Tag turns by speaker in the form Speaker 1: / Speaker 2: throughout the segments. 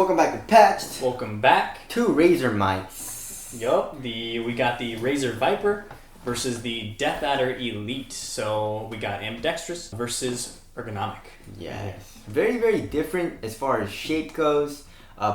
Speaker 1: welcome back to Patched.
Speaker 2: Welcome back.
Speaker 1: Two Razer mics.
Speaker 2: Yup, we got the Razer Viper versus the Deathadder Elite. So we got ambidextrous versus ergonomic.
Speaker 1: Yes. Very, very different as far as shape goes.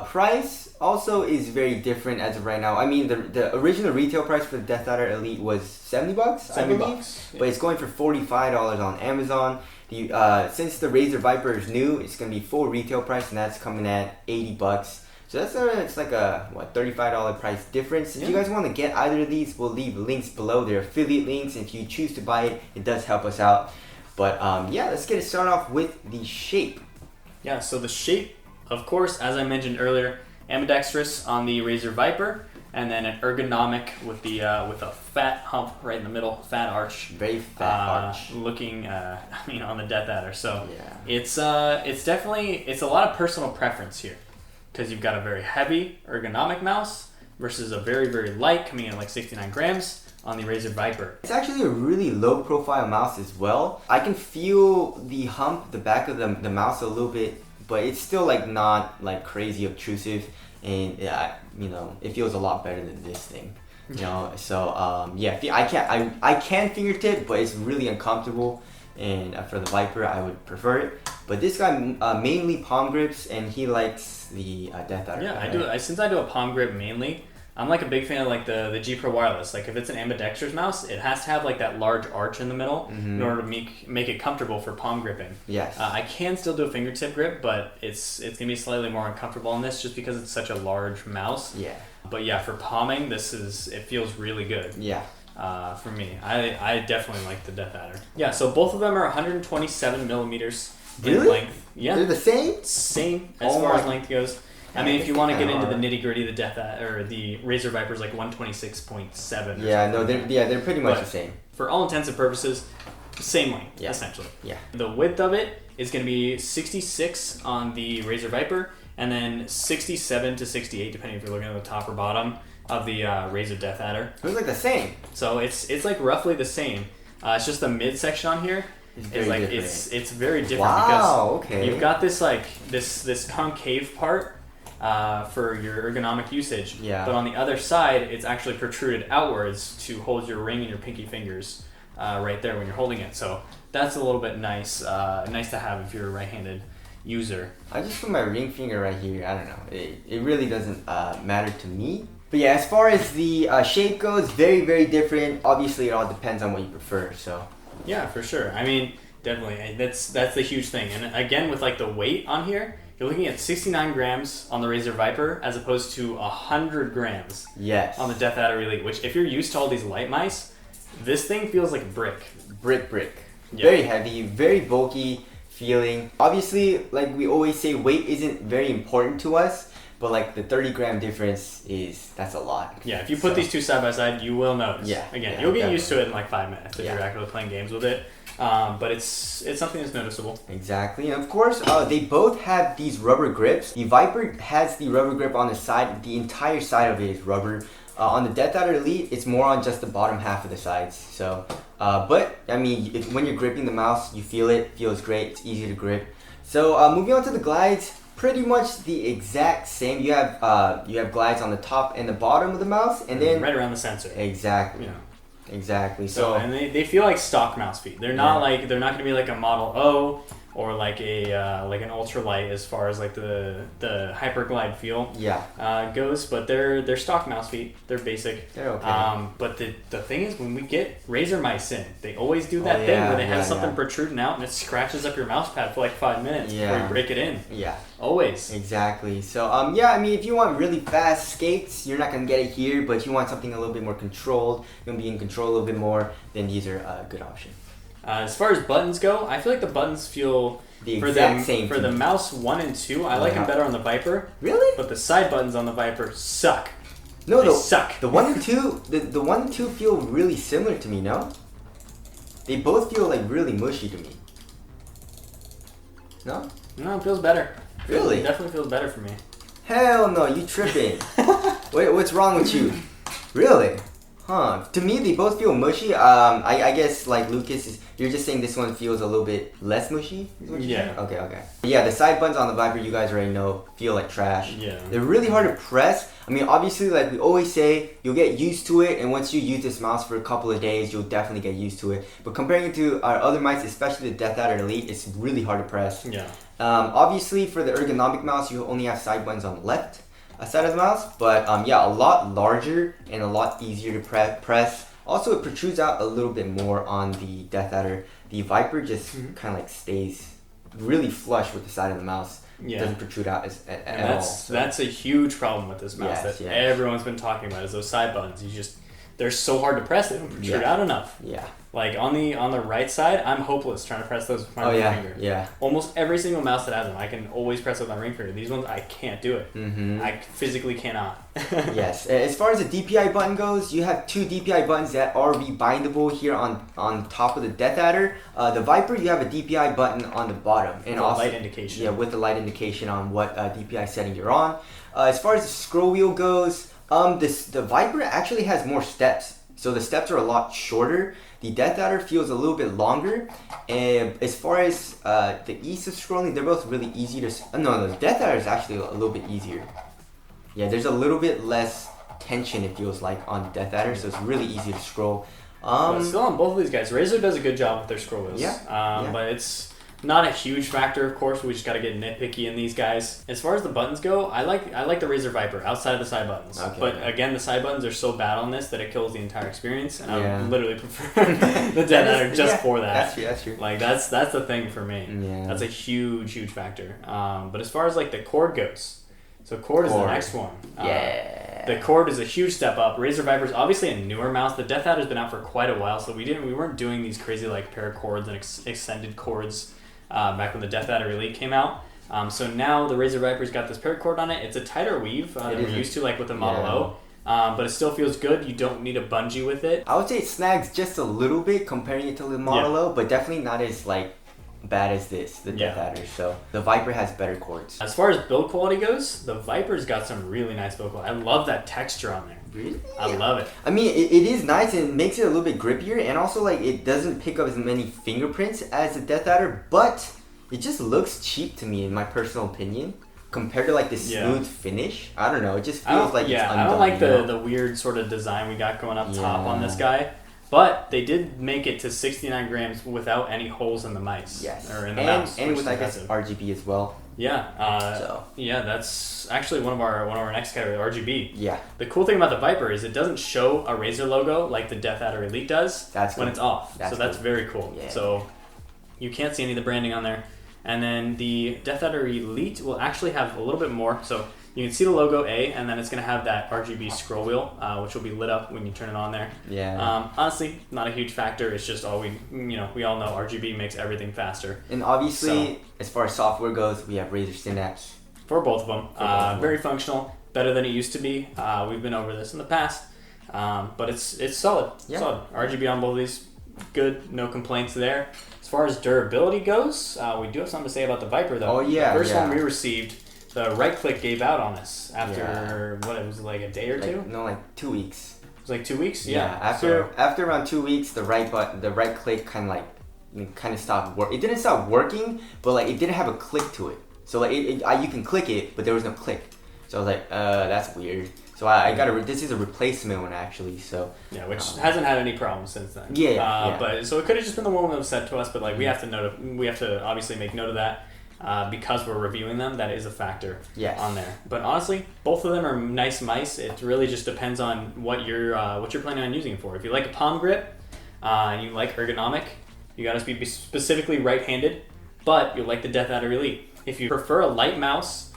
Speaker 1: Price also is very different as of right now. I mean, the original retail price for the Deathadder Elite was $70, I believe.
Speaker 2: $70,
Speaker 1: But it's going for $45 on Amazon. Since the Razer Viper is new, it's going to be full retail price, and that's coming at $80. So it's like a $35 price difference. If you guys want to get either of these, we'll leave links below. They're affiliate links. If you choose to buy it, it does help us out. But yeah, let's get it started off with the shape.
Speaker 2: Yeah, so the shape, of course, as I mentioned earlier, ambidextrous on the Razer Viper, and then an ergonomic with the with a fat hump right in the middle, fat arch.
Speaker 1: Very fat arch.
Speaker 2: Looking, on the Deathadder. So
Speaker 1: yeah.
Speaker 2: it's definitely a lot of personal preference here, because you've got a very heavy ergonomic mouse versus a very, very light, coming in at like 69 grams on the Razer Viper.
Speaker 1: It's actually a really low profile mouse as well. I can feel the hump, the back of the mouse a little bit, but it's still like not like crazy obtrusive, and it feels a lot better than this thing. So yeah, I can fingertip, but it's really uncomfortable. And for the Viper, I would prefer it. But this guy mainly palm grips, and he likes the Deathadder.
Speaker 2: Yeah, I do. Since I do a palm grip mainly, I'm like a big fan of like the G Pro wireless. Like if it's an ambidextrous mouse, it has to have like that large arch in the middle in order to make it comfortable for palm gripping. Yes. I can still do a fingertip grip, but it's gonna be slightly more uncomfortable on this just because it's such a large mouse. Yeah. But yeah, for palming, it feels really good. Yeah. For me, I definitely like the Deathadder. Yeah. So both of them are 127 millimeters in length. Yeah.
Speaker 1: They're the same.
Speaker 2: Same as far as length goes. I mean, if you want to get into the nitty gritty, the the Razer Viper is like 126.7.
Speaker 1: Yeah, no, they're pretty much the same.
Speaker 2: For all intents and purposes, same length, essentially. Yeah. The width of it is going to be 66 on the Razer Viper, and then 67 to 68, depending if you're looking at the top or bottom of the Razer Deathadder.
Speaker 1: It was like the same.
Speaker 2: So it's like roughly the same. It's just the mid section on here. It's very different.
Speaker 1: Wow,
Speaker 2: because you've got this like this concave part for your ergonomic usage. Yeah. But on the other side, it's actually protruded outwards to hold your ring and your pinky fingers right there when you're holding it. So that's a little bit nice to have if you're a right-handed user.
Speaker 1: I just put my ring finger right here. I don't know. It really doesn't matter to me. But yeah, as far as the shape goes, very, very different. Obviously, it all depends on what you prefer. So.
Speaker 2: Yeah, for sure. I mean, definitely. That's the huge thing. And again, with like the weight on here, you're looking at 69 grams on the Razer Viper as opposed to 100 grams on the Deathadder Elite, which if you're used to all these light mice, this thing feels like a brick.
Speaker 1: Brick. Yeah. Very heavy, very bulky feeling. Obviously, like we always say, weight isn't very important to us, but like the 30-gram difference that's a lot.
Speaker 2: Yeah, if you put these two side by side, you will notice. Yeah. Again, you'll get used to it in like 5 minutes if you're actually playing games with it. But it's something that's noticeable.
Speaker 1: Exactly. And of course, they both have these rubber grips. The Viper has the rubber grip on the side. The entire side of it is rubber. On the Deathadder Elite, it's more on just the bottom half of the sides. So, but I mean, when you're gripping the mouse, you feel it. Feels great. It's easy to grip. So, moving on to the glides. Pretty much the exact same. You have glides on the top and the bottom of the mouse, and then
Speaker 2: right around the sensor.
Speaker 1: Exactly. Yeah. Exactly. So
Speaker 2: and they feel like stock mouse feet. They're not they're not going to be like a Model O or like an ultralight as far as like the Hyperglide feel goes, but they're stock mouse feet. They're basic.
Speaker 1: They're okay.
Speaker 2: But the thing is, when we get Razer mice in, they always do that thing where they have something protruding out and it scratches up your mouse pad for like 5 minutes before you break it in. Yeah. Always.
Speaker 1: Exactly. So I mean, if you want really fast skates, you're not gonna get it here. But if you want something a little bit more controlled, you're gonna be in control a little bit more, then these are a good option.
Speaker 2: As far as buttons go, I feel like the buttons feel
Speaker 1: the exact same.
Speaker 2: For the mouse 1 and 2, I like them better on the Viper.
Speaker 1: Really?
Speaker 2: But the side buttons on the Viper suck.
Speaker 1: No,
Speaker 2: they suck.
Speaker 1: The 1 and 2, the 1 and 2 feel really similar to me. No, they both feel like really mushy to me. No,
Speaker 2: it feels better.
Speaker 1: Really?
Speaker 2: It definitely feels better for me.
Speaker 1: Hell no, you tripping? Wait, what's wrong with you? Really? Huh. To me, they both feel mushy. I guess like Lucas, you're just saying this one feels a little bit less mushy?
Speaker 2: Yeah.
Speaker 1: Okay. Yeah, the side buttons on the Viper, you guys already know, feel like trash.
Speaker 2: Yeah.
Speaker 1: They're really hard to press. I mean, obviously, like we always say, you'll get used to it, and once you use this mouse for a couple of days, you'll definitely get used to it. But comparing it to our other mice, especially the Deathadder Elite, it's really hard to press.
Speaker 2: Yeah.
Speaker 1: Obviously, for the ergonomic mouse, you only have side buttons on the left side of the mouse, but yeah, a lot larger and a lot easier to press. Also, it protrudes out a little bit more on the Deathadder. The Viper just kind of like stays really flush with the side of the mouse.
Speaker 2: Yeah.
Speaker 1: It doesn't protrude out at all. So.
Speaker 2: That's a huge problem with this mouse that everyone's been talking about is those side buttons. They're so hard to press, they don't protrude out enough.
Speaker 1: Yeah.
Speaker 2: Like on the right side, I'm hopeless trying to press those with my ring finger.
Speaker 1: Yeah.
Speaker 2: Almost every single mouse that has them, I can always press with my ring finger. These ones, I can't do it. Mm-hmm. I physically cannot.
Speaker 1: Yes. As far as the DPI button goes, you have two DPI buttons that are rebindable here on top of the Deathadder. The Viper, you have a DPI button on the bottom. And also
Speaker 2: light indication.
Speaker 1: Yeah, with the light indication on what DPI setting you're on. As far as the scroll wheel goes, the Viper actually has more steps. So the steps are a lot shorter. The Deathadder feels a little bit longer. And as far as the ease of scrolling, they're both really easy to... No, the Deathadder is actually a little bit easier. Yeah, there's a little bit less tension, it feels like, on Deathadder, so it's really easy to scroll.
Speaker 2: But still on both of these guys, Razer does a good job with their scroll wheels. But it's not a huge factor, of course. We just got to get nitpicky in these guys. As far as the buttons go, I like the Razer Viper outside of the side buttons. Okay, but again, the side buttons are so bad on this that it kills the entire experience, and I would literally prefer the Deathadder just for that.
Speaker 1: That's true.
Speaker 2: Like that's the thing for me.
Speaker 1: Yeah.
Speaker 2: That's a huge factor. But as far as like the cord goes, so cord is the next one. The cord is a huge step up. Razer Viper is obviously a newer mouse. The Deathadder has been out for quite a while, so we weren't doing these crazy like paracords and extended cords back when the Deathadder Elite came out. So now the Razer Viper's got this paracord on it. It's a tighter weave than we're used to, like with the Model O. But it still feels good. You don't need a bungee with it.
Speaker 1: I would say it snags just a little bit comparing it to the Model O, but definitely not as like bad as the Deathadder. So the Viper has better cords.
Speaker 2: As far as build quality goes, the Viper's got some really nice build quality. I love that texture on there.
Speaker 1: Really?
Speaker 2: I love it.
Speaker 1: I mean, it is nice and it makes it a little bit grippier, and also like it doesn't pick up as many fingerprints as the Deathadder, but it just looks cheap to me in my personal opinion. Compared to like the smooth finish, I don't know. It just feels like it's undone.
Speaker 2: I don't like the weird sort of design we got going up top on this guy. But they did make it to 69 grams without any holes in the mice.
Speaker 1: Yes.
Speaker 2: Or in the mouse.
Speaker 1: And with, I guess, RGB as well.
Speaker 2: Yeah. Yeah, that's actually one of our next categories, RGB.
Speaker 1: Yeah.
Speaker 2: The cool thing about the Viper is it doesn't show a Razer logo like the Deathadder Elite does when it's off. That's very cool. Yeah. So you can't see any of the branding on there. And then the Deathadder Elite will actually have a little bit more. So you can see the logo A, and then it's going to have that RGB scroll wheel, which will be lit up when you turn it on there.
Speaker 1: Yeah.
Speaker 2: Honestly, not a huge factor. It's just we all know RGB makes everything faster.
Speaker 1: And obviously, as far as software goes, we have Razer Synapse.
Speaker 2: For both of them. Very functional, better than it used to be. We've been over this in the past, but it's solid.
Speaker 1: Yeah.
Speaker 2: Solid. RGB on both of these, good. No complaints there. As far as durability goes, we do have something to say about the Viper, though.
Speaker 1: Oh, yeah.
Speaker 2: The first one we received, the right click gave out on us after, it was like a day or two?
Speaker 1: No, like 2 weeks.
Speaker 2: It was like 2 weeks?
Speaker 1: Yeah. After around 2 weeks, the right click kind of stopped working. It didn't stop working, but like it didn't have a click to it. So like you can click it, but there was no click. So I was like, that's weird. So I got this is a replacement one actually. So
Speaker 2: yeah, which hasn't had any problems since then.
Speaker 1: Yeah.
Speaker 2: But so it could have just been the one that was sent to us, but like we have to obviously make note of that. Because we're reviewing them, that is a factor on there. But honestly, both of them are nice mice. It really just depends on what you're planning on using it for. If you like a palm grip and you like ergonomic, you got to be specifically right-handed, but you like the Deathadder Elite. If you prefer a light mouse,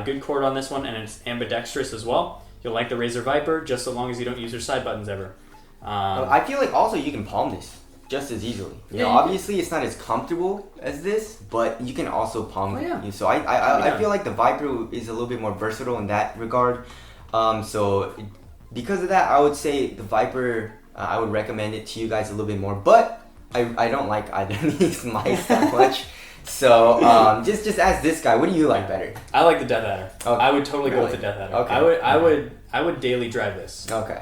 Speaker 2: good cord on this one, and it's ambidextrous as well, you'll like the Razer Viper, just so long as you don't use your side buttons ever.
Speaker 1: I feel like also you can palm this just as easily. You know, obviously it's not as comfortable as this, but you can also palm it. So I feel like the Viper is a little bit more versatile in that regard. So because of that, I would say the Viper, I would recommend it to you guys a little bit more. But I don't like either of these mice that much. So just ask this guy, what do you like better?
Speaker 2: I like the Deathadder. Okay. I would totally go with the Deathadder. Okay. I would daily drive this.
Speaker 1: Okay.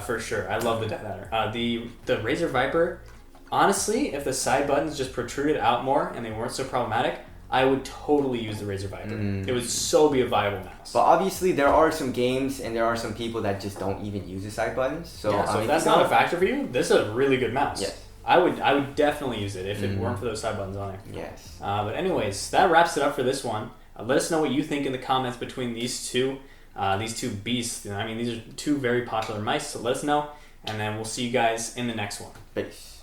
Speaker 2: For sure. I love the Deathadder. The Razer Viper, honestly, if the side buttons just protruded out more and they weren't so problematic, I would totally use the Razer Viper. It would so be a viable mouse.
Speaker 1: But obviously, there are some games and there are some people that just don't even use the side buttons. So,
Speaker 2: yeah, so if that's not a factor for you, this is a really good mouse.
Speaker 1: Yes.
Speaker 2: I would definitely use it if it weren't for those side buttons on it.
Speaker 1: Yes.
Speaker 2: But anyways, that wraps it up for this one. Let us know what you think in the comments between these two beasts. I mean, these are two very popular mice, so let us know. And then we'll see you guys in the next one.
Speaker 1: Peace.